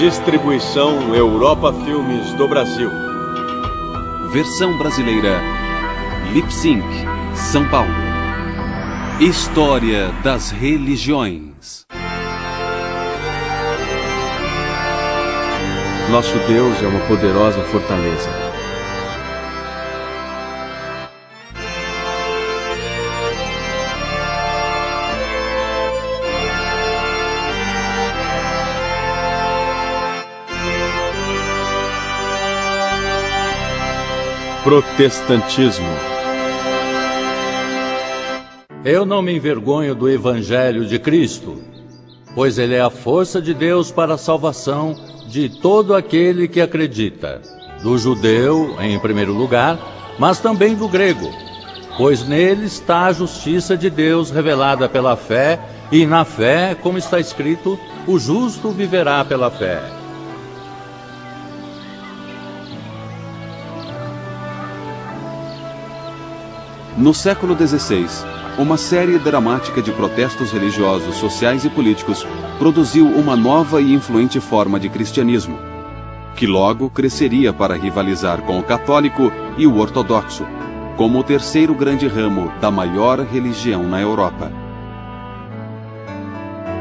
Distribuição Europa Filmes do Brasil. Versão brasileira Lip Sync, São Paulo. História das religiões. Nosso Deus é uma poderosa fortaleza. Protestantismo. Eu não me envergonho do Evangelho de Cristo, pois ele é a força de Deus para a salvação de todo aquele que acredita, do judeu, em primeiro lugar, mas também do grego, pois nele está a justiça de Deus revelada pela fé, e na fé, como está escrito, o justo viverá pela fé. No século XVI, uma série dramática de protestos religiosos, sociais e políticos produziu uma nova e influente forma de cristianismo, que logo cresceria para rivalizar com o católico e o ortodoxo, como o terceiro grande ramo da maior religião na Europa.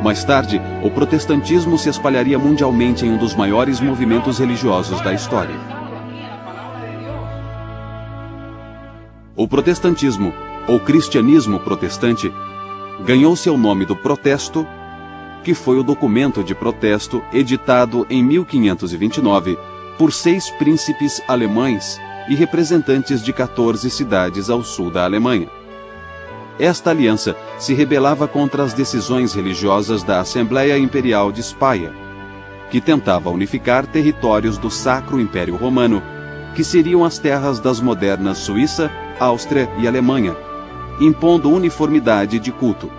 Mais tarde, o protestantismo se espalharia mundialmente em um dos maiores movimentos religiosos da história. O protestantismo, ou cristianismo protestante, ganhou seu nome do protesto, que foi o documento de protesto editado em 1529 por 6 príncipes alemães e representantes de 14 cidades ao sul da Alemanha. Esta aliança se rebelava contra as decisões religiosas da Assembleia Imperial de Speyer, que tentava unificar territórios do Sacro Império Romano, que seriam as terras das modernas Suíça, Áustria e Alemanha, impondo uniformidade de culto.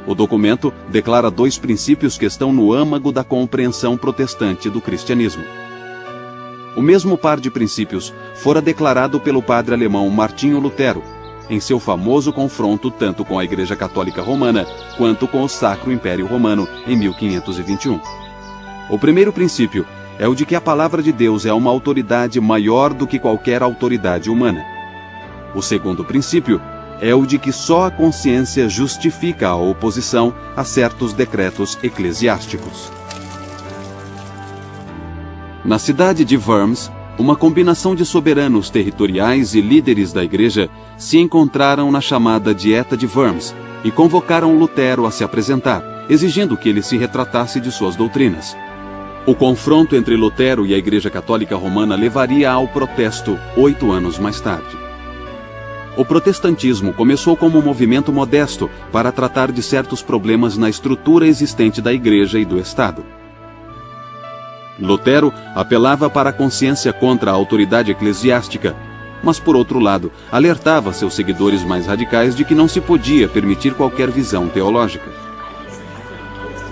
O documento declara 2 princípios que estão no âmago da compreensão protestante do cristianismo. O mesmo par de princípios fora declarado pelo padre alemão Martinho Lutero, em seu famoso confronto tanto com a Igreja Católica Romana quanto com o Sacro Império Romano em 1521. O primeiro princípio é o de que a palavra de Deus é uma autoridade maior do que qualquer autoridade humana. O segundo princípio é o de que só a consciência justifica a oposição a certos decretos eclesiásticos. Na cidade de Worms, uma combinação de soberanos territoriais e líderes da igreja se encontraram na chamada Dieta de Worms e convocaram Lutero a se apresentar, exigindo que ele se retratasse de suas doutrinas. O confronto entre Lutero e a Igreja Católica Romana levaria ao protesto 8 anos mais tarde. O protestantismo começou como um movimento modesto para tratar de certos problemas na estrutura existente da Igreja e do Estado. Lutero apelava para a consciência contra a autoridade eclesiástica, mas, por outro lado, alertava seus seguidores mais radicais de que não se podia permitir qualquer visão teológica.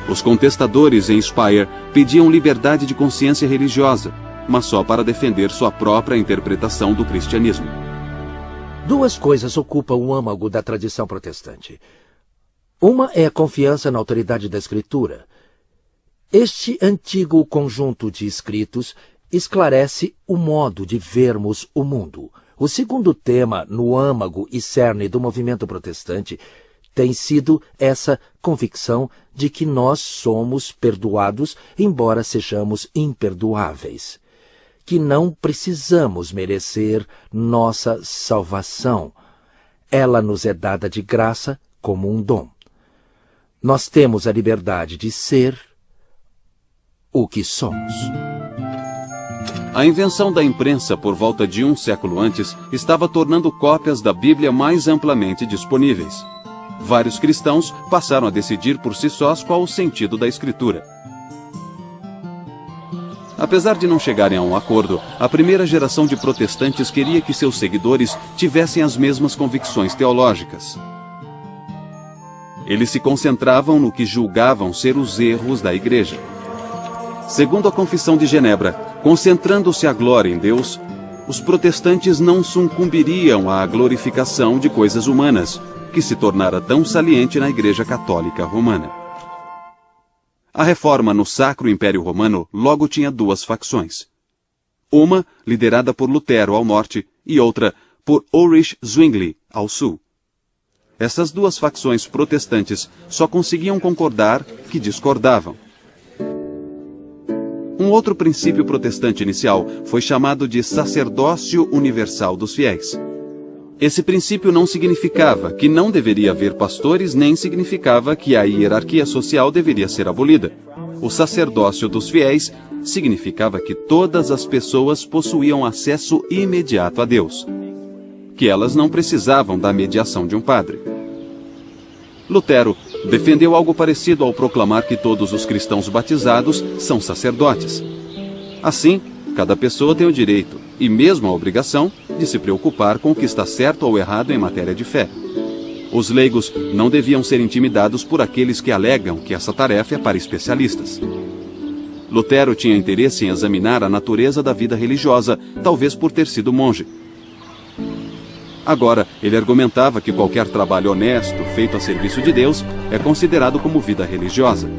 Os contestadores em Speyer pediam liberdade de consciência religiosa, mas só para defender sua própria interpretação do cristianismo. 2 coisas ocupam o âmago da tradição protestante. Uma é a confiança na autoridade da Escritura. Este antigo conjunto de escritos esclarece o modo de vermos o mundo. O segundo tema no âmago e cerne do movimento protestante tem sido essa convicção de que nós somos perdoados, embora sejamos imperdoáveis. Que não precisamos merecer nossa salvação. Ela nos é dada de graça como um dom. Nós temos a liberdade de ser o que somos. A invenção da imprensa por volta de 1 século antes estava tornando cópias da Bíblia mais amplamente disponíveis. Vários cristãos passaram a decidir por si sós qual o sentido da Escritura. Apesar de não chegarem a um acordo, a primeira geração de protestantes queria que seus seguidores tivessem as mesmas convicções teológicas. Eles se concentravam no que julgavam ser os erros da Igreja. Segundo a Confissão de Genebra, concentrando-se a glória em Deus, os protestantes não sucumbiriam à glorificação de coisas humanas, que se tornara tão saliente na Igreja Católica Romana. A Reforma no Sacro Império Romano logo tinha duas facções. Uma liderada por Lutero ao norte e outra por Ulrich Zwingli ao sul. Essas duas facções protestantes só conseguiam concordar que discordavam. Um outro princípio protestante inicial foi chamado de sacerdócio universal dos fiéis. Esse princípio não significava que não deveria haver pastores, nem significava que a hierarquia social deveria ser abolida. O sacerdócio dos fiéis significava que todas as pessoas possuíam acesso imediato a Deus, que elas não precisavam da mediação de um padre. Lutero defendeu algo parecido ao proclamar que todos os cristãos batizados são sacerdotes. Assim, cada pessoa tem o direito, e mesmo a obrigação, de se preocupar com o que está certo ou errado em matéria de fé. Os leigos não deviam ser intimidados por aqueles que alegam que essa tarefa é para especialistas. Lutero tinha interesse em examinar a natureza da vida religiosa, talvez por ter sido monge. Agora, ele argumentava que qualquer trabalho honesto, feito a serviço de Deus, é considerado como vida religiosa.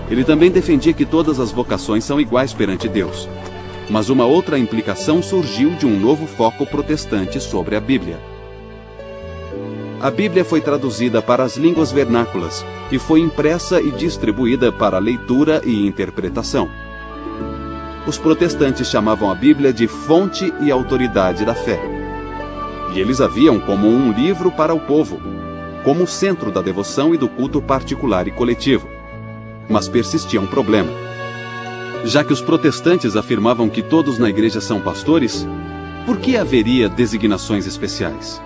Ele também defendia que todas as vocações são iguais perante Deus. Mas uma outra implicação surgiu de um novo foco protestante sobre a Bíblia. A Bíblia foi traduzida para as línguas vernáculas e foi impressa e distribuída para leitura e interpretação. Os protestantes chamavam a Bíblia de fonte e autoridade da fé. E eles a viam como um livro para o povo, como o centro da devoção e do culto particular e coletivo. Mas persistia um problema. Já que os protestantes afirmavam que todos na igreja são pastores, por que haveria designações especiais?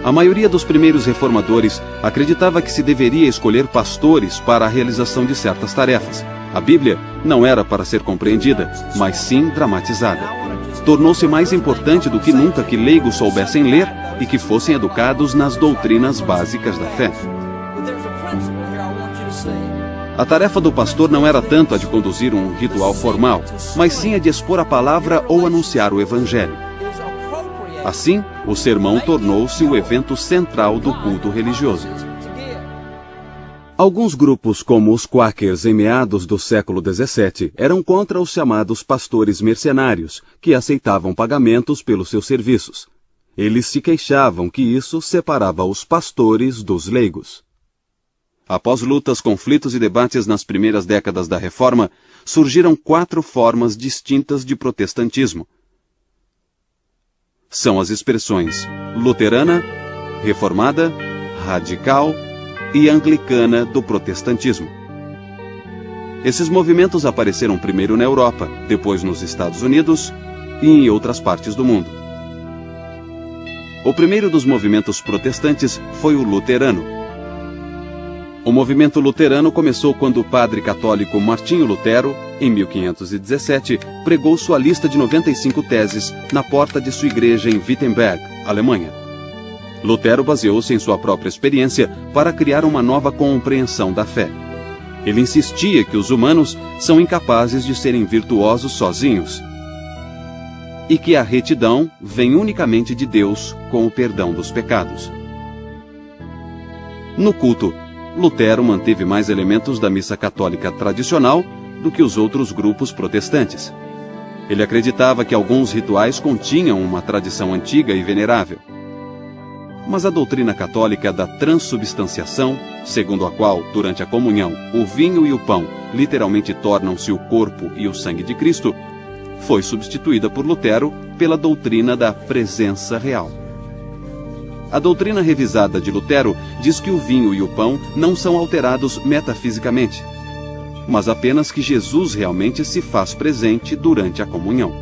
A maioria dos primeiros reformadores acreditava que se deveria escolher pastores para a realização de certas tarefas. A Bíblia não era para ser compreendida, mas sim dramatizada. Tornou-se mais importante do que nunca que leigos soubessem ler e que fossem educados nas doutrinas básicas da fé. A tarefa do pastor não era tanto a de conduzir um ritual formal, mas sim a de expor a palavra ou anunciar o evangelho. Assim, o sermão tornou-se o evento central do culto religioso. Alguns grupos, como os Quakers em meados do século XVII, eram contra os chamados pastores mercenários, que aceitavam pagamentos pelos seus serviços. Eles se queixavam que isso separava os pastores dos leigos. Após lutas, conflitos e debates nas primeiras décadas da Reforma, surgiram 4 formas distintas de protestantismo. São as expressões luterana, reformada, radical e anglicana do protestantismo. Esses movimentos apareceram primeiro na Europa, depois nos Estados Unidos e em outras partes do mundo. O primeiro dos movimentos protestantes foi o luterano. O movimento luterano começou quando o padre católico Martinho Lutero, em 1517, pregou sua lista de 95 teses na porta de sua igreja em Wittenberg, Alemanha. Lutero baseou-se em sua própria experiência para criar uma nova compreensão da fé. Ele insistia que os humanos são incapazes de serem virtuosos sozinhos e que a retidão vem unicamente de Deus com o perdão dos pecados. No culto, Lutero manteve mais elementos da missa católica tradicional do que os outros grupos protestantes. Ele acreditava que alguns rituais continham uma tradição antiga e venerável. Mas a doutrina católica da transubstanciação, segundo a qual, durante a comunhão, o vinho e o pão literalmente tornam-se o corpo e o sangue de Cristo, foi substituída por Lutero pela doutrina da presença real. A doutrina revisada de Lutero diz que o vinho e o pão não são alterados metafisicamente, mas apenas que Jesus realmente se faz presente durante a comunhão.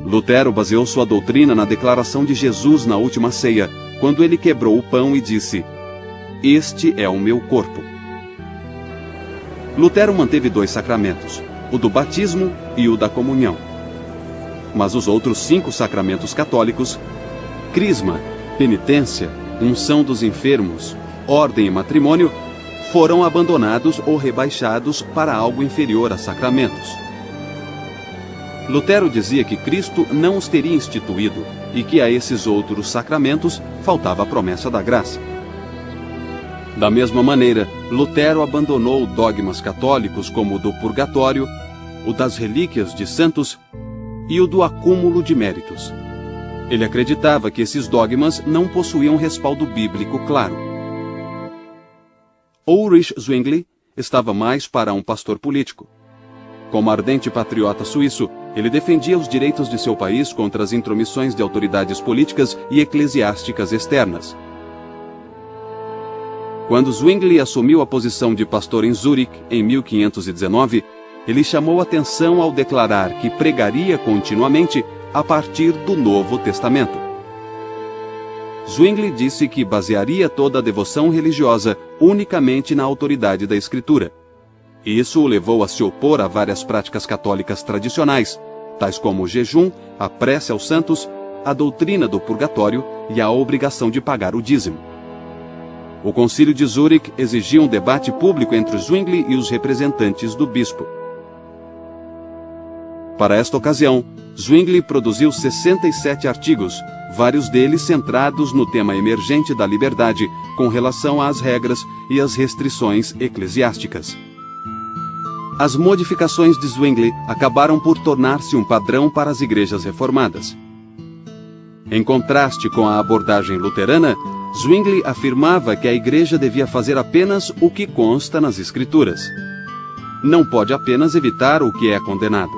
Lutero baseou sua doutrina na declaração de Jesus na última ceia, quando ele quebrou o pão e disse: "Este é o meu corpo." Lutero manteve 2 sacramentos, o do batismo e o da comunhão. Mas os outros 5 sacramentos católicos, crisma, penitência, unção dos enfermos, ordem e matrimônio, foram abandonados ou rebaixados para algo inferior a sacramentos. Lutero dizia que Cristo não os teria instituído e que a esses outros sacramentos faltava a promessa da graça. Da mesma maneira, Lutero abandonou dogmas católicos como o do purgatório, o das relíquias de santos e o do acúmulo de méritos. Ele acreditava que esses dogmas não possuíam respaldo bíblico claro. Ulrich Zwingli estava mais para um pastor político. Como ardente patriota suíço, ele defendia os direitos de seu país contra as intromissões de autoridades políticas e eclesiásticas externas. Quando Zwingli assumiu a posição de pastor em Zurique, em 1519, ele chamou atenção ao declarar que pregaria continuamente a partir do Novo Testamento. Zwingli disse que basearia toda a devoção religiosa unicamente na autoridade da Escritura. Isso o levou a se opor a várias práticas católicas tradicionais, tais como o jejum, a prece aos santos, a doutrina do purgatório e a obrigação de pagar o dízimo. O Concílio de Zurique exigia um debate público entre Zwingli e os representantes do bispo. Para esta ocasião, Zwingli produziu 67 artigos, vários deles centrados no tema emergente da liberdade com relação às regras e às restrições eclesiásticas. As modificações de Zwingli acabaram por tornar-se um padrão para as igrejas reformadas. Em contraste com a abordagem luterana, Zwingli afirmava que a igreja devia fazer apenas o que consta nas Escrituras. Não pode apenas evitar o que é condenado.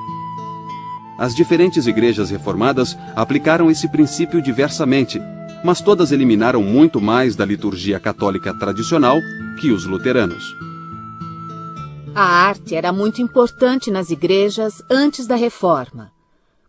As diferentes igrejas reformadas aplicaram esse princípio diversamente, mas todas eliminaram muito mais da liturgia católica tradicional que os luteranos. A arte era muito importante nas igrejas antes da Reforma.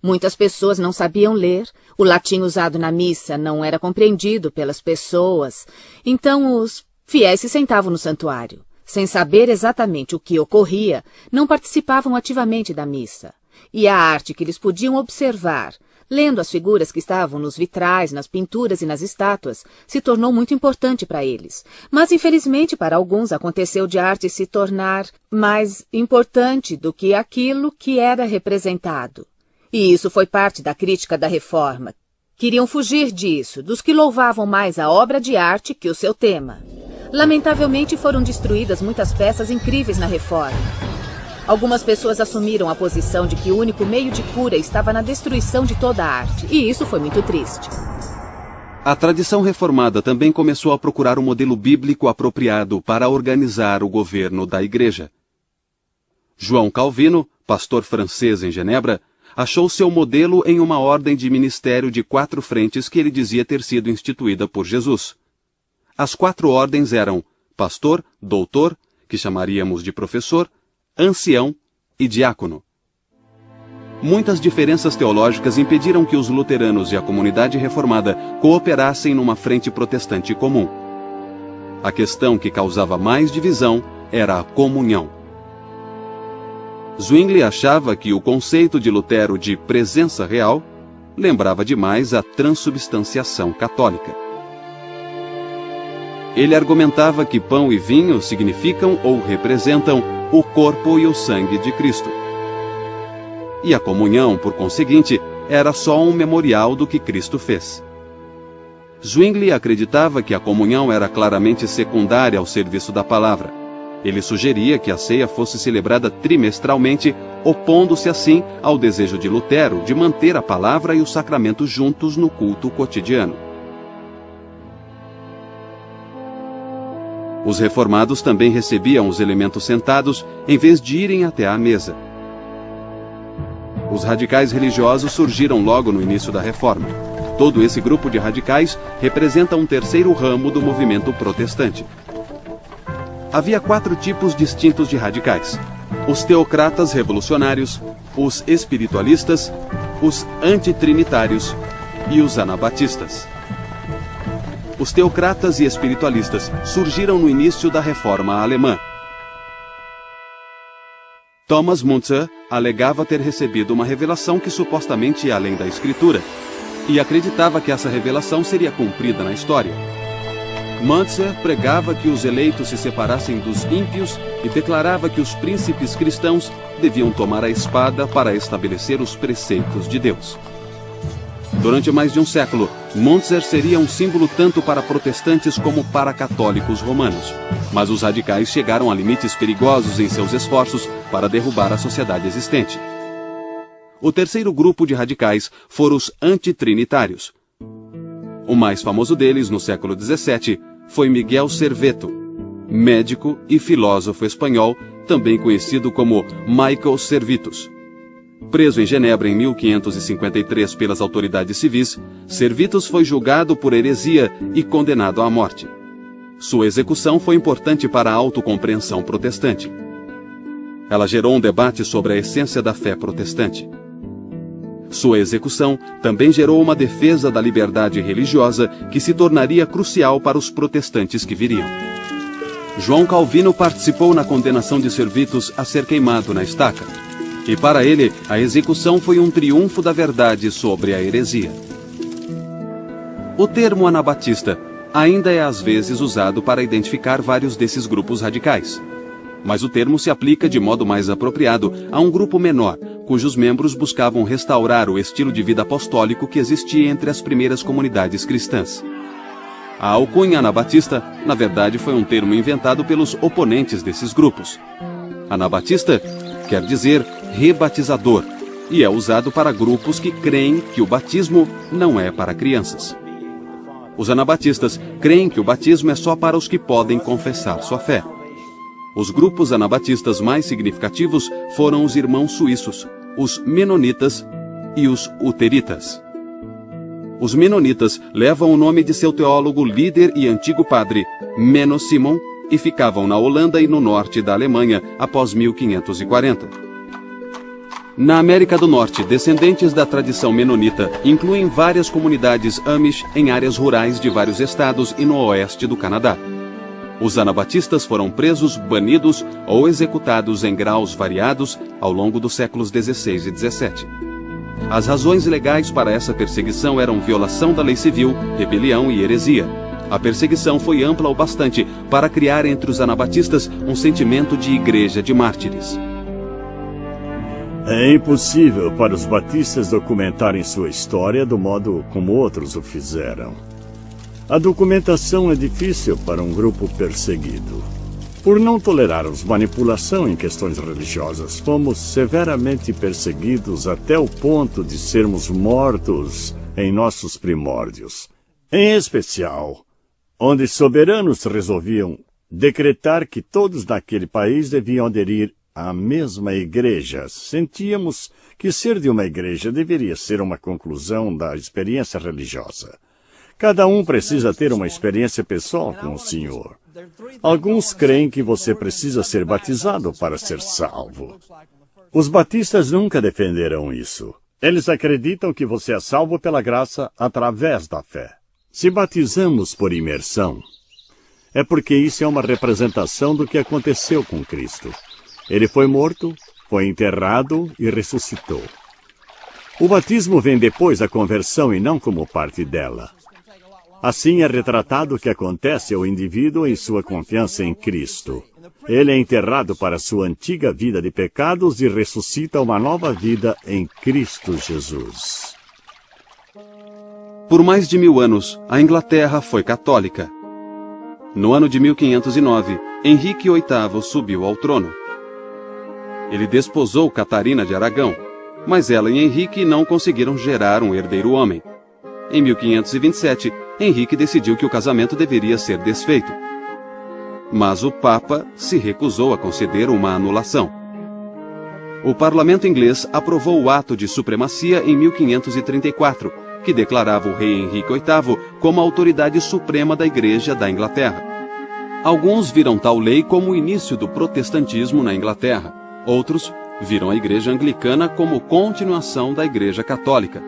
Muitas pessoas não sabiam ler, o latim usado na missa não era compreendido pelas pessoas, então os fiéis se sentavam no santuário. Sem saber exatamente o que ocorria, não participavam ativamente da missa. E a arte que eles podiam observar, lendo as figuras que estavam nos vitrais, nas pinturas e nas estátuas, se tornou muito importante para eles. Mas, infelizmente, para alguns aconteceu de a arte se tornar mais importante do que aquilo que era representado. E isso foi parte da crítica da Reforma. Queriam fugir disso, dos que louvavam mais a obra de arte que o seu tema. Lamentavelmente, foram destruídas muitas peças incríveis na Reforma. Algumas pessoas assumiram a posição de que o único meio de cura estava na destruição de toda a arte, e isso foi muito triste. A tradição reformada também começou a procurar um modelo bíblico apropriado para organizar o governo da Igreja. João Calvino, pastor francês em Genebra, achou seu modelo em uma ordem de ministério de 4 frentes que ele dizia ter sido instituída por Jesus. As 4 ordens eram pastor, doutor, que chamaríamos de professor, ancião e diácono. Muitas diferenças teológicas impediram que os luteranos e a comunidade reformada cooperassem numa frente protestante comum. A questão que causava mais divisão era a comunhão. Zwingli achava que o conceito de Lutero de presença real lembrava demais a transubstanciação católica. Ele argumentava que pão e vinho significam ou representam o corpo e o sangue de Cristo. E a comunhão, por conseguinte, era só um memorial do que Cristo fez. Zwingli acreditava que a comunhão era claramente secundária ao serviço da palavra. Ele sugeria que a ceia fosse celebrada trimestralmente, opondo-se assim ao desejo de Lutero de manter a palavra e o sacramento juntos no culto cotidiano. Os reformados também recebiam os elementos sentados em vez de irem até à mesa. Os radicais religiosos surgiram logo no início da Reforma. Todo esse grupo de radicais representa um terceiro ramo do movimento protestante. Havia 4 tipos distintos de radicais: os teocratas revolucionários, os espiritualistas, os antitrinitários e os anabatistas. Os teocratas e espiritualistas surgiram no início da Reforma alemã. Thomas Müntzer alegava ter recebido uma revelação que supostamente ia além da Escritura, e acreditava que essa revelação seria cumprida na história. Müntzer pregava que os eleitos se separassem dos ímpios e declarava que os príncipes cristãos deviam tomar a espada para estabelecer os preceitos de Deus. Durante mais de um século, Munzer seria um símbolo tanto para protestantes como para católicos romanos. Mas os radicais chegaram a limites perigosos em seus esforços para derrubar a sociedade existente. O terceiro grupo de radicais foram os antitrinitários. O mais famoso deles, no século XVII, foi Miguel Serveto, médico e filósofo espanhol, também conhecido como Michael Servetus. Preso em Genebra em 1553 pelas autoridades civis, Servetus foi julgado por heresia e condenado à morte. Sua execução foi importante para a autocompreensão protestante. Ela gerou um debate sobre a essência da fé protestante. Sua execução também gerou uma defesa da liberdade religiosa que se tornaria crucial para os protestantes que viriam. João Calvino participou na condenação de Servetus a ser queimado na estaca. E para ele, a execução foi um triunfo da verdade sobre a heresia. O termo anabatista ainda é às vezes usado para identificar vários desses grupos radicais. Mas o termo se aplica de modo mais apropriado a um grupo menor, cujos membros buscavam restaurar o estilo de vida apostólico que existia entre as primeiras comunidades cristãs. A alcunha anabatista, na verdade, foi um termo inventado pelos oponentes desses grupos. Anabatista quer dizer rebatizador, e é usado para grupos que creem que o batismo não é para crianças. Os anabatistas creem que o batismo é só para os que podem confessar sua fé. Os grupos anabatistas mais significativos foram os irmãos suíços, os menonitas e os uteritas. Os menonitas levam o nome de seu teólogo líder e antigo padre, Menno Simon, e ficavam na Holanda e no norte da Alemanha após 1540. Na América do Norte, descendentes da tradição menonita incluem várias comunidades Amish em áreas rurais de vários estados e no oeste do Canadá. Os anabatistas foram presos, banidos ou executados em graus variados ao longo dos séculos XVI e XVII. As razões legais para essa perseguição eram violação da lei civil, rebelião e heresia. A perseguição foi ampla o bastante para criar entre os anabatistas um sentimento de igreja de mártires. É impossível para os batistas documentarem sua história do modo como outros o fizeram. A documentação é difícil para um grupo perseguido. Por não tolerarmos manipulação em questões religiosas, fomos severamente perseguidos até o ponto de sermos mortos em nossos primórdios. Em especial, onde soberanos resolviam decretar que todos naquele país deviam aderir à mesma igreja. Sentíamos que ser de uma igreja deveria ser uma conclusão da experiência religiosa. Cada um precisa ter uma experiência pessoal com o Senhor. Alguns creem que você precisa ser batizado para ser salvo. Os batistas nunca defenderão isso. Eles acreditam que você é salvo pela graça através da fé. Se batizamos por imersão, é porque isso é uma representação do que aconteceu com Cristo. Ele foi morto, foi enterrado e ressuscitou. O batismo vem depois da conversão e não como parte dela. Assim é retratado o que acontece ao indivíduo em sua confiança em Cristo. Ele é enterrado para sua antiga vida de pecados e ressuscita uma nova vida em Cristo Jesus. Por mais de 1000 anos, a Inglaterra foi católica. No ano de 1509, Henrique VIII subiu ao trono. Ele desposou Catarina de Aragão, mas ela e Henrique não conseguiram gerar um herdeiro homem. Em 1527, Henrique decidiu que o casamento deveria ser desfeito. Mas o Papa se recusou a conceder uma anulação. O parlamento inglês aprovou o ato de supremacia em 1534, que declarava o rei Henrique VIII como a autoridade suprema da Igreja da Inglaterra. Alguns viram tal lei como o início do protestantismo na Inglaterra. Outros viram a Igreja Anglicana como continuação da Igreja Católica.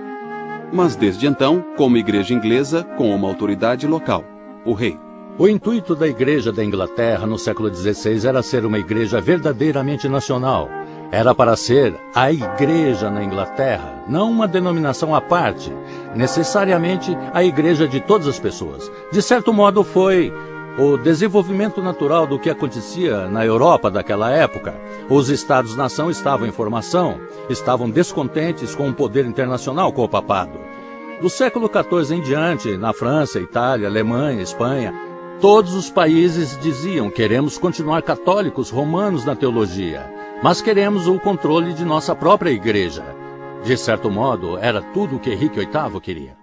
Mas desde então, como Igreja Inglesa, com uma autoridade local, o rei. O intuito da Igreja da Inglaterra no século XVI era ser uma igreja verdadeiramente nacional. Era para ser a Igreja na Inglaterra, não uma denominação à parte, necessariamente a Igreja de todas as pessoas. De certo modo, foi o desenvolvimento natural do que acontecia na Europa daquela época. Os Estados-nação estavam em formação, estavam descontentes com o poder internacional com o papado. Do século XIV em diante, na França, Itália, Alemanha, Espanha, todos os países diziam: queremos continuar católicos romanos na teologia, mas queremos o controle de nossa própria igreja. De certo modo, era tudo o que Henrique VIII queria.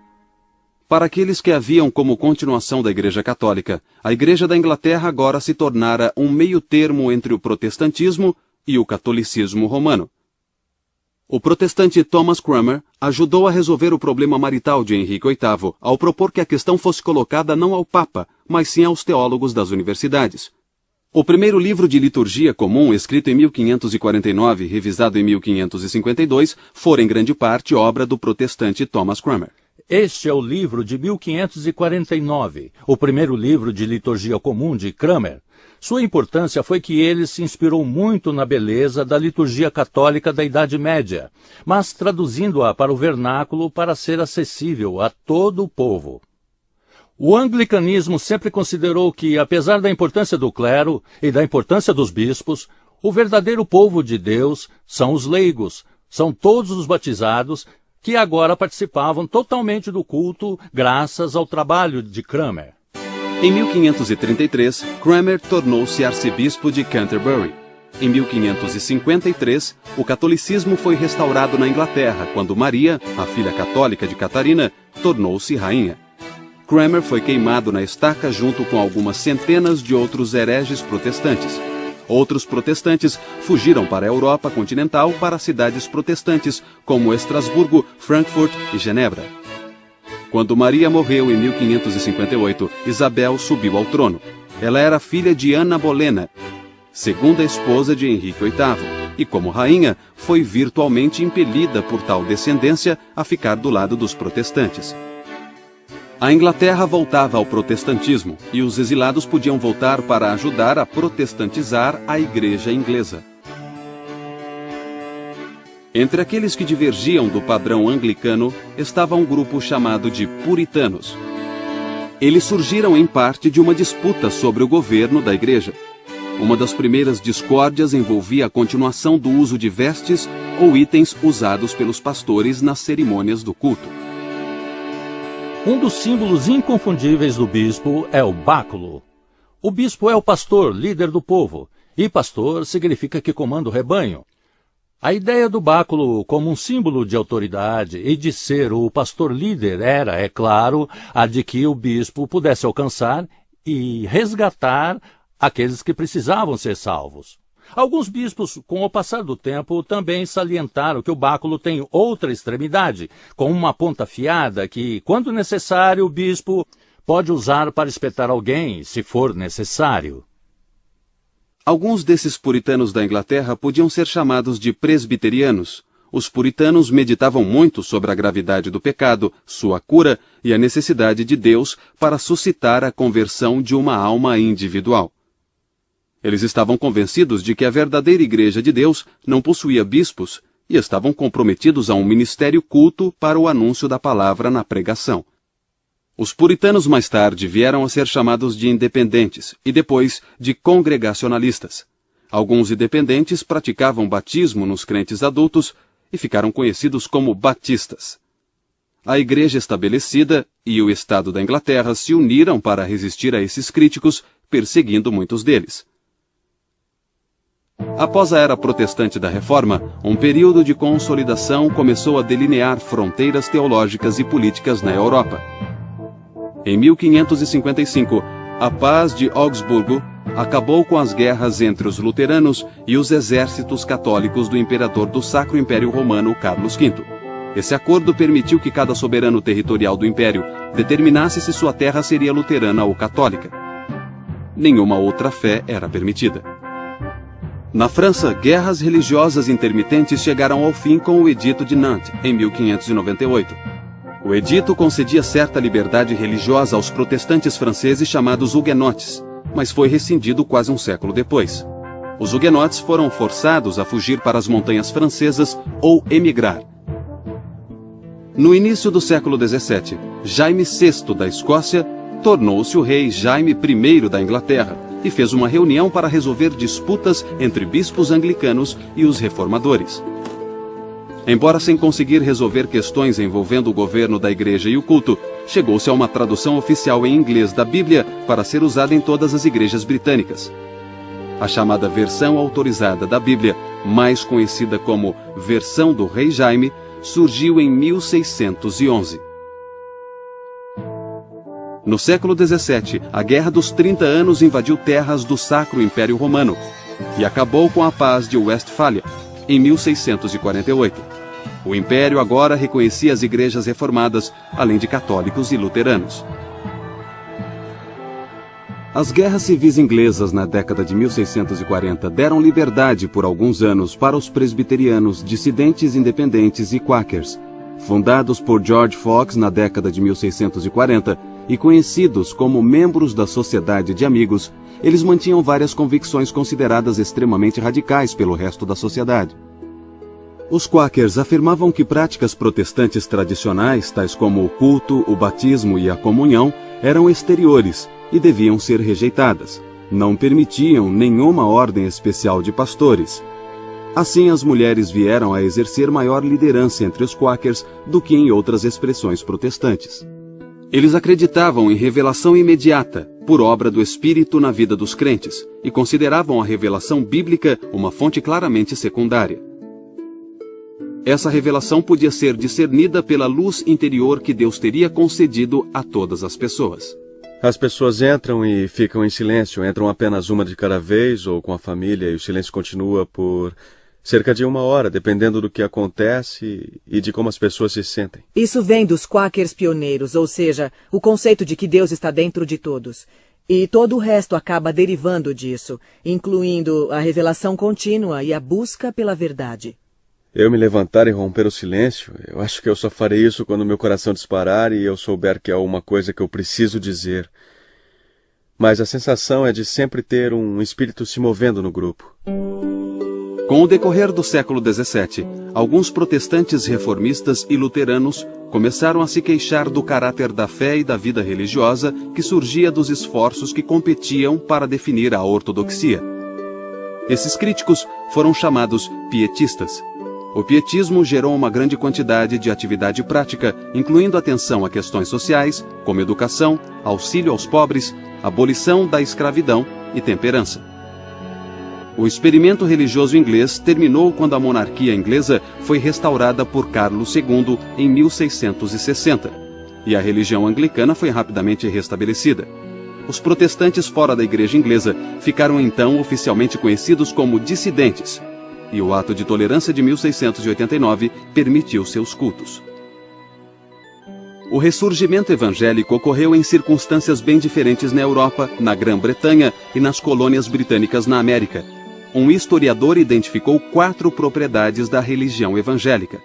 Para aqueles que haviam como continuação da Igreja Católica, a Igreja da Inglaterra agora se tornara um meio-termo entre o protestantismo e o catolicismo romano. O protestante Thomas Cranmer ajudou a resolver o problema marital de Henrique VIII ao propor que a questão fosse colocada não ao Papa, mas sim aos teólogos das universidades. O primeiro livro de liturgia comum, escrito em 1549 e revisado em 1552, fora em grande parte obra do protestante Thomas Cranmer. Este é o livro de 1549, o primeiro livro de liturgia comum de Cranmer. Sua importância foi que ele se inspirou muito na beleza da liturgia católica da Idade Média, mas traduzindo-a para o vernáculo para ser acessível a todo o povo. O anglicanismo sempre considerou que, apesar da importância do clero e da importância dos bispos, o verdadeiro povo de Deus são os leigos, são todos os batizados, que agora participavam totalmente do culto graças ao trabalho de Cranmer. Em 1533, Cranmer tornou-se arcebispo de Canterbury. Em 1553, o catolicismo foi restaurado na Inglaterra, quando Maria, a filha católica de Catarina, tornou-se rainha. Cranmer foi queimado na estaca junto com algumas centenas de outros hereges protestantes. Outros protestantes fugiram para a Europa continental para cidades protestantes, como Estrasburgo, Frankfurt e Genebra. Quando Maria morreu em 1558, Isabel subiu ao trono. Ela era filha de Ana Bolena, segunda esposa de Henrique VIII, e como rainha, foi virtualmente impelida por tal descendência a ficar do lado dos protestantes. A Inglaterra voltava ao protestantismo e os exilados podiam voltar para ajudar a protestantizar a igreja inglesa. Entre aqueles que divergiam do padrão anglicano estava um grupo chamado de puritanos. Eles surgiram em parte de uma disputa sobre o governo da igreja. Uma das primeiras discórdias envolvia a continuação do uso de vestes ou itens usados pelos pastores nas cerimônias do culto. Um dos símbolos inconfundíveis do bispo é o báculo. O bispo é o pastor, líder do povo, e pastor significa que comanda o rebanho. A ideia do báculo como um símbolo de autoridade e de ser o pastor líder era, é claro, a de que o bispo pudesse alcançar e resgatar aqueles que precisavam ser salvos. Alguns bispos, com o passar do tempo, também salientaram que o báculo tem outra extremidade, com uma ponta afiada que, quando necessário, o bispo pode usar para espetar alguém, se for necessário. Alguns desses puritanos da Inglaterra podiam ser chamados de presbiterianos. Os puritanos meditavam muito sobre a gravidade do pecado, sua cura e a necessidade de Deus para suscitar a conversão de uma alma individual. Eles estavam convencidos de que a verdadeira Igreja de Deus não possuía bispos e estavam comprometidos a um ministério culto para o anúncio da palavra na pregação. Os puritanos mais tarde vieram a ser chamados de independentes e depois de congregacionalistas. Alguns independentes praticavam batismo nos crentes adultos e ficaram conhecidos como batistas. A Igreja estabelecida e o Estado da Inglaterra se uniram para resistir a esses críticos, perseguindo muitos deles. Após a era protestante da Reforma, um período de consolidação começou a delinear fronteiras teológicas e políticas na Europa. Em 1555, a Paz de Augsburgo acabou com as guerras entre os luteranos e os exércitos católicos do imperador do Sacro Império Romano, Carlos V. Esse acordo permitiu que cada soberano territorial do império determinasse se sua terra seria luterana ou católica. Nenhuma outra fé era permitida. Na França, guerras religiosas intermitentes chegaram ao fim com o Edito de Nantes, em 1598. O edito concedia certa liberdade religiosa aos protestantes franceses chamados huguenotes, mas foi rescindido quase um século depois. Os huguenotes foram forçados a fugir para as montanhas francesas ou emigrar. No início do século XVII, Jaime VI da Escócia tornou-se o rei Jaime I da Inglaterra e fez uma reunião para resolver disputas entre bispos anglicanos e os reformadores. Embora sem conseguir resolver questões envolvendo o governo da igreja e o culto, chegou-se a uma tradução oficial em inglês da Bíblia para ser usada em todas as igrejas britânicas. A chamada versão autorizada da Bíblia, mais conhecida como Versão do Rei Jaime, surgiu em 1611. No século XVII, a Guerra dos 30 Anos invadiu terras do Sacro Império Romano e acabou com a Paz de Westfália, em 1648. O Império agora reconhecia as igrejas reformadas, além de católicos e luteranos. As guerras civis inglesas na década de 1640 deram liberdade por alguns anos para os presbiterianos, dissidentes independentes e quakers. Fundados por George Fox na década de 1640 e conhecidos como membros da Sociedade de Amigos, eles mantinham várias convicções consideradas extremamente radicais pelo resto da sociedade. Os quakers afirmavam que práticas protestantes tradicionais, tais como o culto, o batismo e a comunhão, eram exteriores e deviam ser rejeitadas. Não permitiam nenhuma ordem especial de pastores. Assim, as mulheres vieram a exercer maior liderança entre os quakers do que em outras expressões protestantes. Eles acreditavam em revelação imediata, por obra do Espírito na vida dos crentes, e consideravam a revelação bíblica uma fonte claramente secundária. Essa revelação podia ser discernida pela luz interior que Deus teria concedido a todas as pessoas. As pessoas entram e ficam em silêncio, entram apenas uma de cada vez ou com a família, e o silêncio continua por cerca de 1 hora, dependendo do que acontece e de como as pessoas se sentem. Isso vem dos quakers pioneiros, ou seja, o conceito de que Deus está dentro de todos. E todo o resto acaba derivando disso, incluindo a revelação contínua e a busca pela verdade. Eu me levantar e romper o silêncio, eu acho que eu só farei isso quando meu coração disparar e eu souber que há uma coisa que eu preciso dizer. Mas a sensação é de sempre ter um espírito se movendo no grupo. Com o decorrer do século XVII, alguns protestantes reformistas e luteranos começaram a se queixar do caráter da fé e da vida religiosa que surgia dos esforços que competiam para definir a ortodoxia. Esses críticos foram chamados pietistas. O pietismo gerou uma grande quantidade de atividade prática, incluindo atenção a questões sociais, como educação, auxílio aos pobres, abolição da escravidão e temperança. O experimento religioso inglês terminou quando a monarquia inglesa foi restaurada por Carlos II em 1660, e a religião anglicana foi rapidamente restabelecida. Os protestantes fora da igreja inglesa ficaram então oficialmente conhecidos como dissidentes, e o Ato de Tolerância de 1689 permitiu seus cultos. O ressurgimento evangélico ocorreu em circunstâncias bem diferentes na Europa, na Grã-Bretanha e nas colônias britânicas na América. Um historiador identificou 4 propriedades da religião evangélica.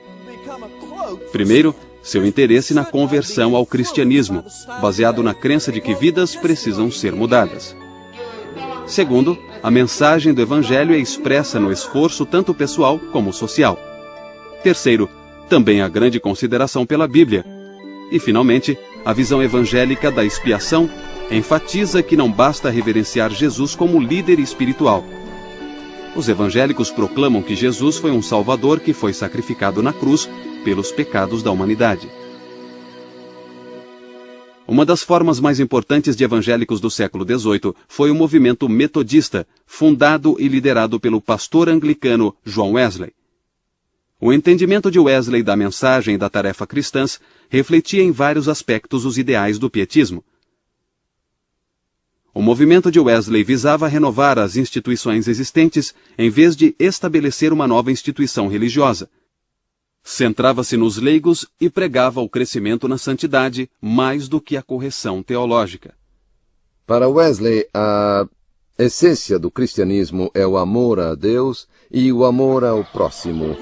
Primeiro, seu interesse na conversão ao cristianismo, baseado na crença de que vidas precisam ser mudadas. Segundo, a mensagem do Evangelho é expressa no esforço tanto pessoal como social. Terceiro, também a grande consideração pela Bíblia. E, finalmente, a visão evangélica da expiação enfatiza que não basta reverenciar Jesus como líder espiritual. Os evangélicos proclamam que Jesus foi um Salvador que foi sacrificado na cruz pelos pecados da humanidade. Uma das formas mais importantes de evangélicos do século XVIII foi o movimento metodista, fundado e liderado pelo pastor anglicano John Wesley. O entendimento de Wesley da mensagem e da tarefa cristãs refletia em vários aspectos os ideais do pietismo. O movimento de Wesley visava renovar as instituições existentes em vez de estabelecer uma nova instituição religiosa. Centrava-se nos leigos e pregava o crescimento na santidade mais do que a correção teológica. Para Wesley, a essência do cristianismo é o amor a Deus e o amor ao próximo.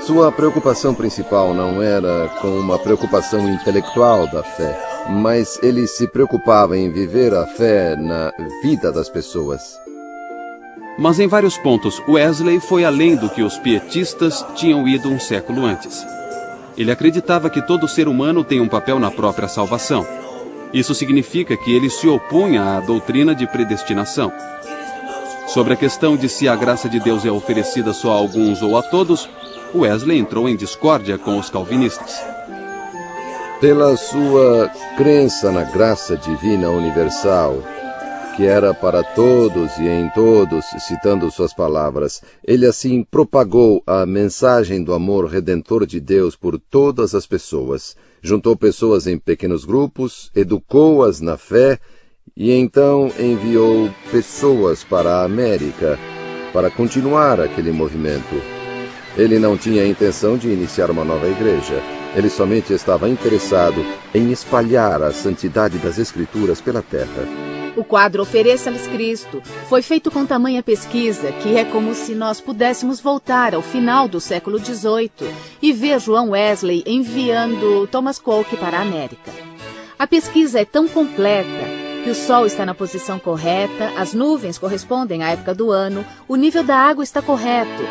Sua preocupação principal não era com uma preocupação intelectual da fé, mas ele se preocupava em viver a fé na vida das pessoas. Mas em vários pontos, Wesley foi além do que os pietistas tinham ido um século antes. Ele acreditava que todo ser humano tem um papel na própria salvação. Isso significa que ele se opunha à doutrina de predestinação. Sobre a questão de se a graça de Deus é oferecida só a alguns ou a todos, Wesley entrou em discórdia com os calvinistas. Pela sua crença na graça divina universal, que era para todos e em todos, citando suas palavras, ele assim propagou a mensagem do amor redentor de Deus por todas as pessoas, juntou pessoas em pequenos grupos, educou-as na fé e então enviou pessoas para a América para continuar aquele movimento. Ele não tinha a intenção de iniciar uma nova igreja. Ele somente estava interessado em espalhar a santidade das Escrituras pela terra. O quadro Ofereça-lhes Cristo foi feito com tamanha pesquisa que é como se nós pudéssemos voltar ao final do século XVIII e ver João Wesley enviando Thomas Coke para a América. A pesquisa é tão completa que o sol está na posição correta, as nuvens correspondem à época do ano, o nível da água está correto.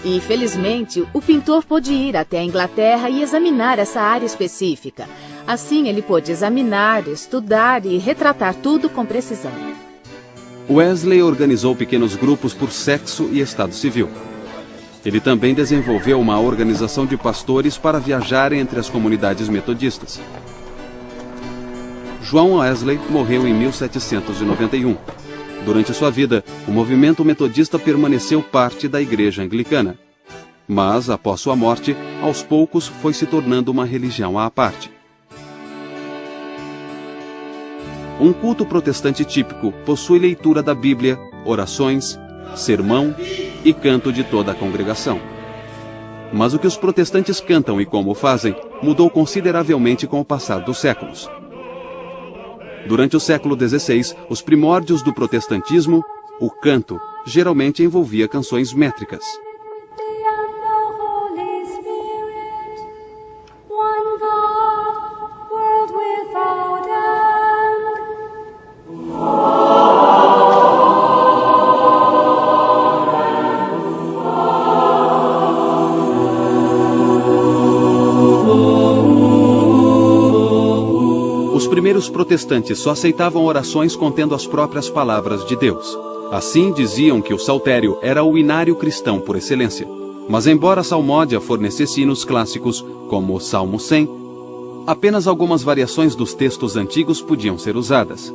E, felizmente, o pintor pôde ir até a Inglaterra e examinar essa área específica. Assim, ele pôde examinar, estudar e retratar tudo com precisão. Wesley organizou pequenos grupos por sexo e estado civil. Ele também desenvolveu uma organização de pastores para viajar entre as comunidades metodistas. João Wesley morreu em 1791. Durante sua vida, o movimento metodista permaneceu parte da Igreja Anglicana. Mas, após sua morte, aos poucos foi se tornando uma religião à parte. Um culto protestante típico possui leitura da Bíblia, orações, sermão e canto de toda a congregação. Mas o que os protestantes cantam e como o fazem mudou consideravelmente com o passar dos séculos. Durante o século XVI, os primórdios do protestantismo, o canto geralmente envolvia canções métricas. Os primeiros protestantes só aceitavam orações contendo as próprias palavras de Deus. Assim diziam que o saltério era o inário cristão por excelência. Mas embora a salmódia fornecesse hinos clássicos, como o Salmo 100, apenas algumas variações dos textos antigos podiam ser usadas.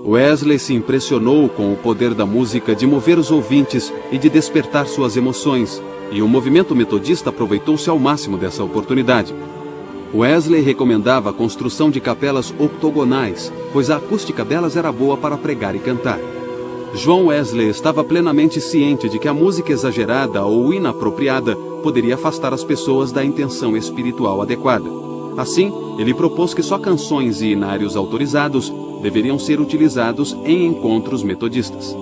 Wesley se impressionou com o poder da música de mover os ouvintes e de despertar suas emoções, e o movimento metodista aproveitou-se ao máximo dessa oportunidade. Wesley recomendava a construção de capelas octogonais, pois a acústica delas era boa para pregar e cantar. João Wesley estava plenamente ciente de que a música exagerada ou inapropriada poderia afastar as pessoas da intenção espiritual adequada. Assim, ele propôs que só canções e hinários autorizados deveriam ser utilizados em encontros metodistas.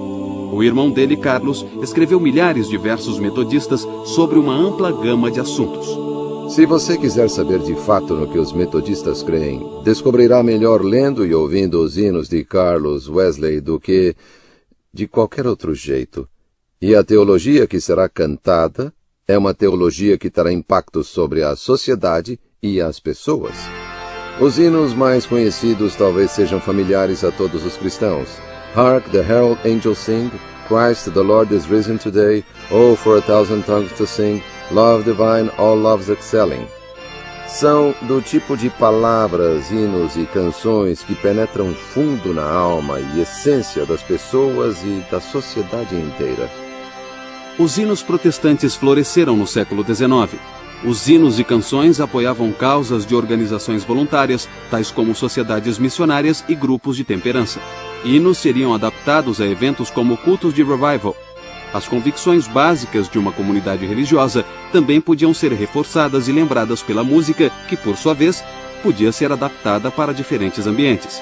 O irmão dele, Carlos, escreveu milhares de versos metodistas sobre uma ampla gama de assuntos. Se você quiser saber de fato no que os metodistas creem, descobrirá melhor lendo e ouvindo os hinos de Carlos Wesley do que de qualquer outro jeito. E a teologia que será cantada é uma teologia que terá impacto sobre a sociedade e as pessoas. Os hinos mais conhecidos talvez sejam familiares a todos os cristãos. Hark the herald angels sing, Christ the Lord is risen today, oh for a thousand tongues to sing, Love divine, all loves excelling. São do tipo de palavras, hinos e canções que penetram fundo na alma e essência das pessoas e da sociedade inteira. Os hinos protestantes floresceram no século XIX. Os hinos e canções apoiavam causas de organizações voluntárias, tais como sociedades missionárias e grupos de temperança. Hinos seriam adaptados a eventos como cultos de revival. As convicções básicas de uma comunidade religiosa também podiam ser reforçadas e lembradas pela música, que, por sua vez, podia ser adaptada para diferentes ambientes.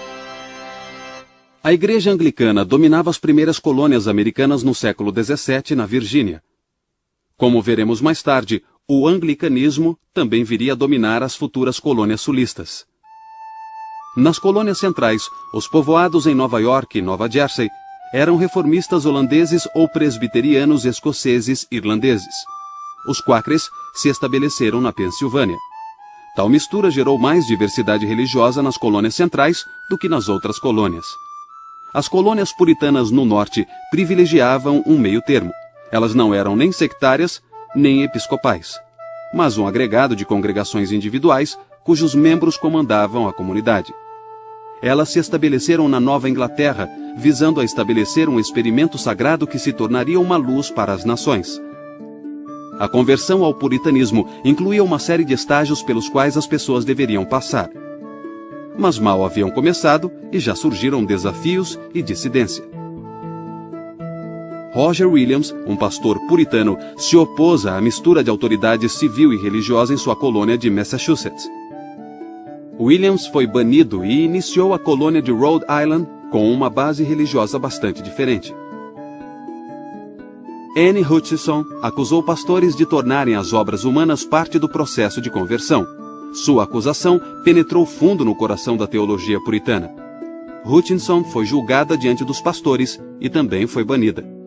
A Igreja Anglicana dominava as primeiras colônias americanas no século XVII, na Virgínia. Como veremos mais tarde, o anglicanismo também viria a dominar as futuras colônias sulistas. Nas colônias centrais, os povoados em Nova York e Nova Jersey eram reformistas holandeses ou presbiterianos escoceses irlandeses. Os Quakers se estabeleceram na Pensilvânia. Tal mistura gerou mais diversidade religiosa nas colônias centrais do que nas outras colônias. As colônias puritanas no norte privilegiavam um meio termo. Elas não eram nem sectárias, nem episcopais, mas um agregado de congregações individuais cujos membros comandavam a comunidade. Elas se estabeleceram na Nova Inglaterra, visando a estabelecer um experimento sagrado que se tornaria uma luz para as nações. A conversão ao puritanismo incluía uma série de estágios pelos quais as pessoas deveriam passar. Mas mal haviam começado e já surgiram desafios e dissidência. Roger Williams, um pastor puritano, se opôs à mistura de autoridade civil e religiosa em sua colônia de Massachusetts. Williams foi banido e iniciou a colônia de Rhode Island com uma base religiosa bastante diferente. Anne Hutchinson acusou pastores de tornarem as obras humanas parte do processo de conversão. Sua acusação penetrou fundo no coração da teologia puritana. Hutchinson foi julgada diante dos pastores e também foi banida.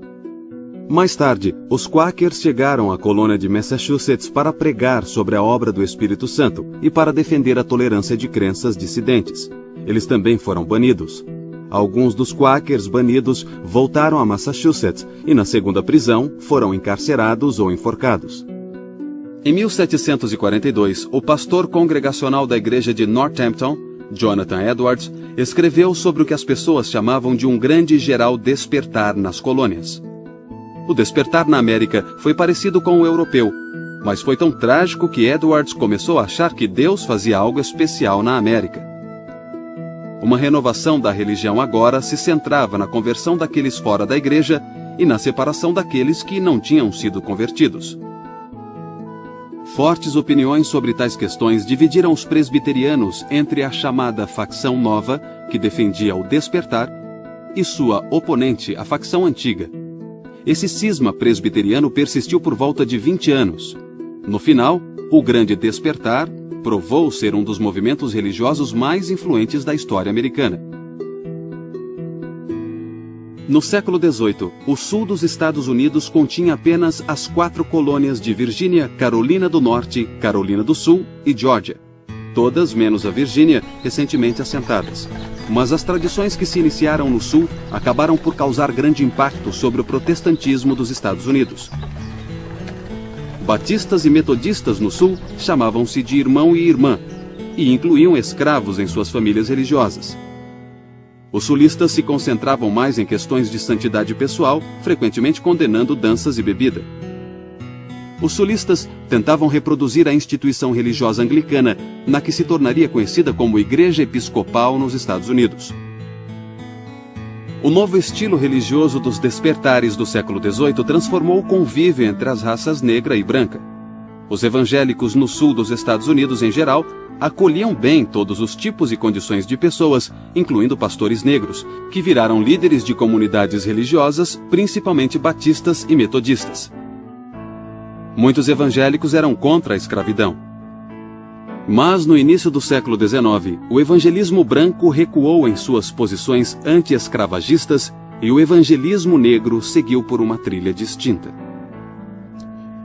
Mais tarde, os Quakers chegaram à colônia de Massachusetts para pregar sobre a obra do Espírito Santo e para defender a tolerância de crenças dissidentes. Eles também foram banidos. Alguns dos Quakers banidos voltaram a Massachusetts e, na segunda prisão, foram encarcerados ou enforcados. Em 1742, o pastor congregacional da igreja de Northampton, Jonathan Edwards, escreveu sobre o que as pessoas chamavam de um grande e geral despertar nas colônias. O despertar na América foi parecido com o europeu, mas foi tão trágico que Edwards começou a achar que Deus fazia algo especial na América. Uma renovação da religião agora se centrava na conversão daqueles fora da igreja e na separação daqueles que não tinham sido convertidos. Fortes opiniões sobre tais questões dividiram os presbiterianos entre a chamada facção nova, que defendia o despertar, e sua oponente, a facção antiga. Esse cisma presbiteriano persistiu por volta de 20 anos. No final, o Grande Despertar provou ser um dos movimentos religiosos mais influentes da história americana. No século XVIII, o sul dos Estados Unidos continha apenas as 4 colônias de Virgínia, Carolina do Norte, Carolina do Sul e Geórgia. Todas menos a Virgínia, recentemente assentadas. Mas as tradições que se iniciaram no Sul acabaram por causar grande impacto sobre o protestantismo dos Estados Unidos. Batistas e metodistas no Sul chamavam-se de irmão e irmã, e incluíam escravos em suas famílias religiosas. Os sulistas se concentravam mais em questões de santidade pessoal, frequentemente condenando danças e bebida. Os sulistas tentavam reproduzir a instituição religiosa anglicana, na que se tornaria conhecida como Igreja Episcopal nos Estados Unidos. O novo estilo religioso dos despertares do século XVIII transformou o convívio entre as raças negra e branca. Os evangélicos no sul dos Estados Unidos, em geral, acolhiam bem todos os tipos e condições de pessoas, incluindo pastores negros, que viraram líderes de comunidades religiosas, principalmente batistas e metodistas. Muitos evangélicos eram contra a escravidão. Mas no início do século XIX, o evangelismo branco recuou em suas posições anti-escravagistas e o evangelismo negro seguiu por uma trilha distinta.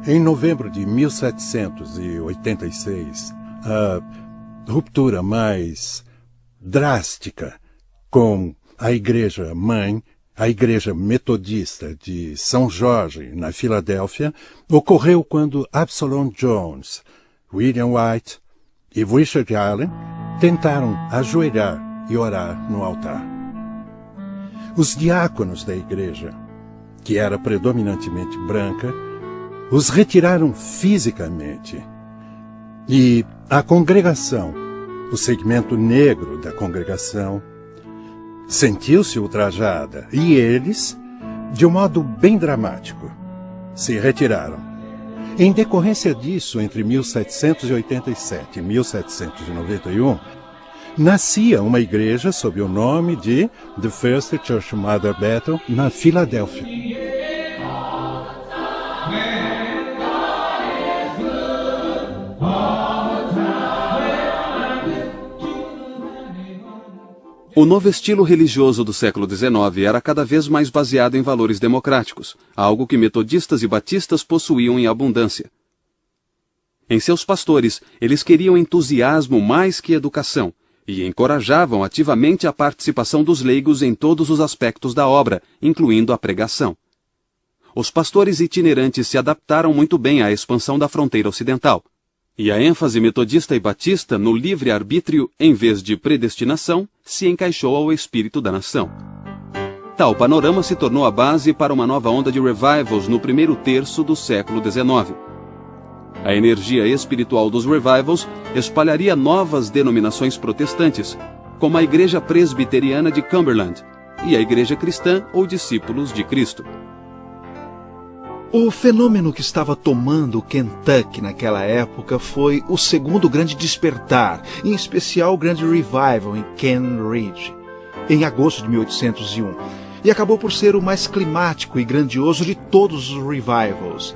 Em novembro de 1786, a ruptura mais drástica com a igreja-mãe, a Igreja Metodista de São Jorge, na Filadélfia, ocorreu quando Absalom Jones, William White e Richard Allen tentaram ajoelhar e orar no altar. Os diáconos da igreja, que era predominantemente branca, os retiraram fisicamente. E a congregação, o segmento negro da congregação, sentiu-se ultrajada e eles, de um modo bem dramático, se retiraram. Em decorrência disso, entre 1787 e 1791, nascia uma igreja sob o nome de The First Church Mother Bethel, na Filadélfia. O novo estilo religioso do século XIX era cada vez mais baseado em valores democráticos, algo que metodistas e batistas possuíam em abundância. Em seus pastores, eles queriam entusiasmo mais que educação e encorajavam ativamente a participação dos leigos em todos os aspectos da obra, incluindo a pregação. os pastores itinerantes se adaptaram muito bem à expansão da fronteira ocidental, e a ênfase metodista e batista no livre-arbítrio, em vez de predestinação, se encaixou ao espírito da nação. Tal panorama se tornou a base para uma nova onda de revivals no primeiro terço do século XIX. A energia espiritual dos revivals espalharia novas denominações protestantes, como a Igreja Presbiteriana de Cumberland e a Igreja Cristã ou Discípulos de Cristo. O fenômeno que estava tomando o Kentucky naquela época foi o segundo grande despertar, em especial o grande revival em Ken Ridge, em agosto de 1801, e acabou por ser o mais climático e grandioso de todos os revivals.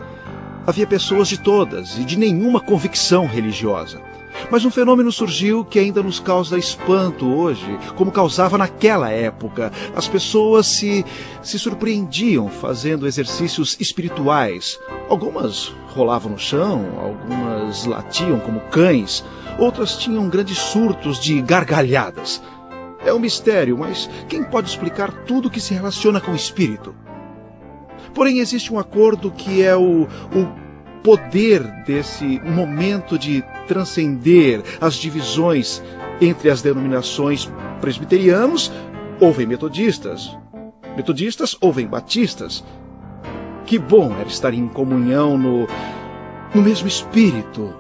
Havia pessoas de todas e de nenhuma convicção religiosa. Mas um fenômeno surgiu que ainda nos causa espanto hoje, como causava naquela época. As pessoas se surpreendiam fazendo exercícios espirituais. Algumas rolavam no chão, algumas latiam como cães, outras tinham grandes surtos de gargalhadas. É um mistério, mas quem pode explicar tudo que se relaciona com o espírito? Porém, existe um acordo que é o poder desse momento de transcender as divisões entre as denominações. Presbiterianos ouvem metodistas, metodistas ouvem batistas. Que bom era estar em comunhão no mesmo espírito,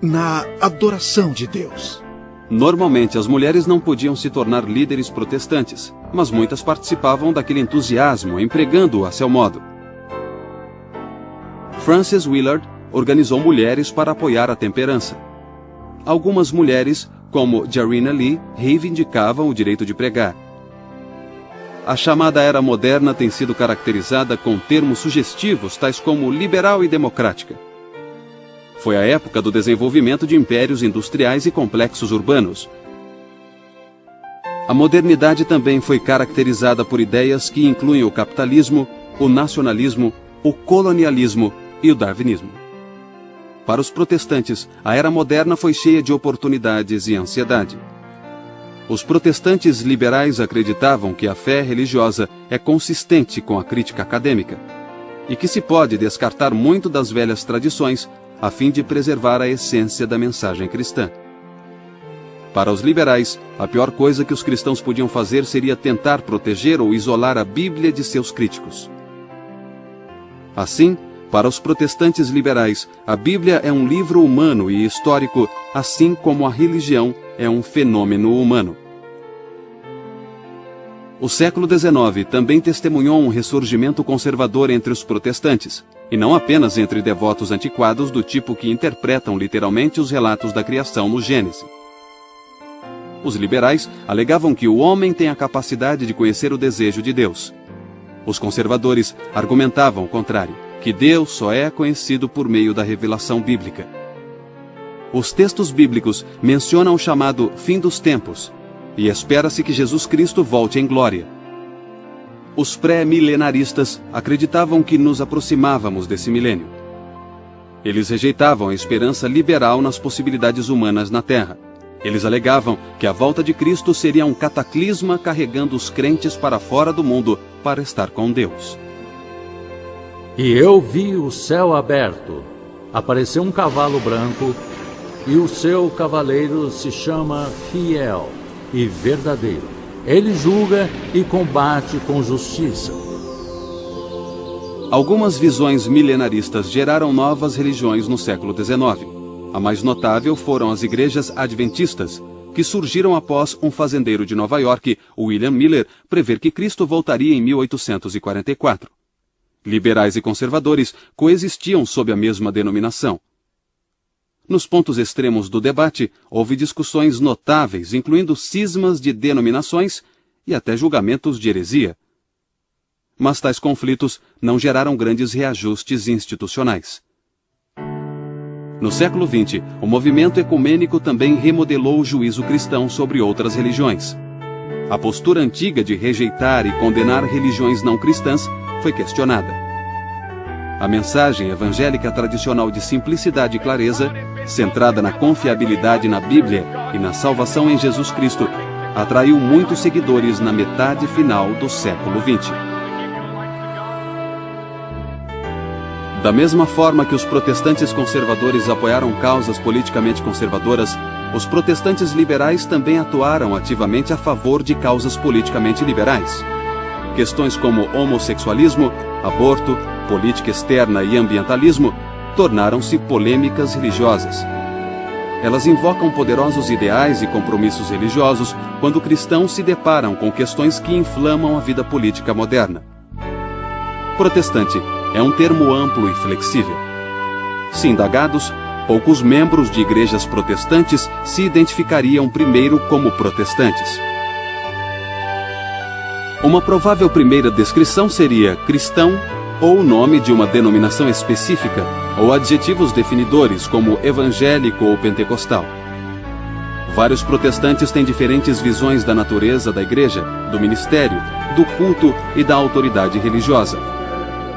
na adoração de Deus. Normalmente as mulheres não podiam se tornar líderes protestantes, mas muitas participavam daquele entusiasmo, empregando-o a seu modo. Frances Willard organizou mulheres para apoiar a temperança. Algumas mulheres, como Jarina Lee, reivindicavam o direito de pregar. A chamada Era Moderna tem sido caracterizada com termos sugestivos tais como liberal e democrática. Foi a época do desenvolvimento de impérios industriais e complexos urbanos. A modernidade também foi caracterizada por ideias que incluem o capitalismo, o nacionalismo, o colonialismo e o darwinismo. Para os protestantes, a Era Moderna foi cheia de oportunidades e ansiedade. Os protestantes liberais acreditavam que a fé religiosa é consistente com a crítica acadêmica e que se pode descartar muito das velhas tradições a fim de preservar a essência da mensagem cristã. Para os liberais, a pior coisa que os cristãos podiam fazer seria tentar proteger ou isolar a Bíblia de seus críticos. Assim, para os protestantes liberais, a Bíblia é um livro humano e histórico, assim como a religião é um fenômeno humano. O século XIX também testemunhou um ressurgimento conservador entre os protestantes, e não apenas entre devotos antiquados do tipo que interpretam literalmente os relatos da criação no Gênesis. Os liberais alegavam que o homem tem a capacidade de conhecer o desejo de Deus. Os conservadores argumentavam o contrário, que Deus só é conhecido por meio da revelação bíblica. Os textos bíblicos mencionam o chamado fim dos tempos, e espera-se que Jesus Cristo volte em glória. Os pré-milenaristas acreditavam que nos aproximávamos desse milênio. Eles rejeitavam a esperança liberal nas possibilidades humanas na Terra. Eles alegavam que a volta de Cristo seria um cataclisma carregando os crentes para fora do mundo para estar com Deus. E eu vi o céu aberto, apareceu um cavalo branco, e o seu cavaleiro se chama Fiel e Verdadeiro. Ele julga e combate com justiça. Algumas visões milenaristas geraram novas religiões no século XIX. A mais notável foram as igrejas adventistas, que surgiram após um fazendeiro de Nova York, William Miller, prever que Cristo voltaria em 1844. Liberais e conservadores coexistiam sob a mesma denominação. Nos pontos extremos do debate, houve discussões notáveis, incluindo cismas de denominações e até julgamentos de heresia. Mas tais conflitos não geraram grandes reajustes institucionais. No século XX, o movimento ecumênico também remodelou o juízo cristão sobre outras religiões. A postura antiga de rejeitar e condenar religiões não cristãs foi questionada. A mensagem evangélica tradicional de simplicidade e clareza, centrada na confiabilidade na Bíblia e na salvação em Jesus Cristo, atraiu muitos seguidores na metade final do século XX. Da mesma forma que os protestantes conservadores apoiaram causas politicamente conservadoras, os protestantes liberais também atuaram ativamente a favor de causas politicamente liberais. Questões como homossexualismo, aborto, política externa e ambientalismo tornaram-se polêmicas religiosas. Elas invocam poderosos ideais e compromissos religiosos quando cristãos se deparam com questões que inflamam a vida política moderna. Protestante é um termo amplo e flexível. Se indagados, poucos membros de igrejas protestantes se identificariam primeiro como protestantes. Uma provável primeira descrição seria cristão ou o nome de uma denominação específica, ou adjetivos definidores como evangélico ou pentecostal. Vários protestantes têm diferentes visões da natureza da igreja, do ministério, do culto e da autoridade religiosa.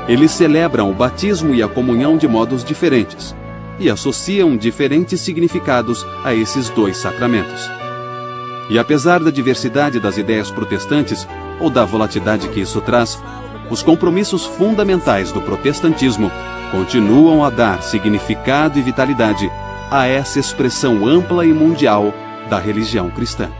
Eles celebram o batismo e a comunhão de modos diferentes e associam diferentes significados a esses dois sacramentos. E apesar da diversidade das ideias protestantes, ou da volatilidade que isso traz, os compromissos fundamentais do protestantismo continuam a dar significado e vitalidade a essa expressão ampla e mundial da religião cristã.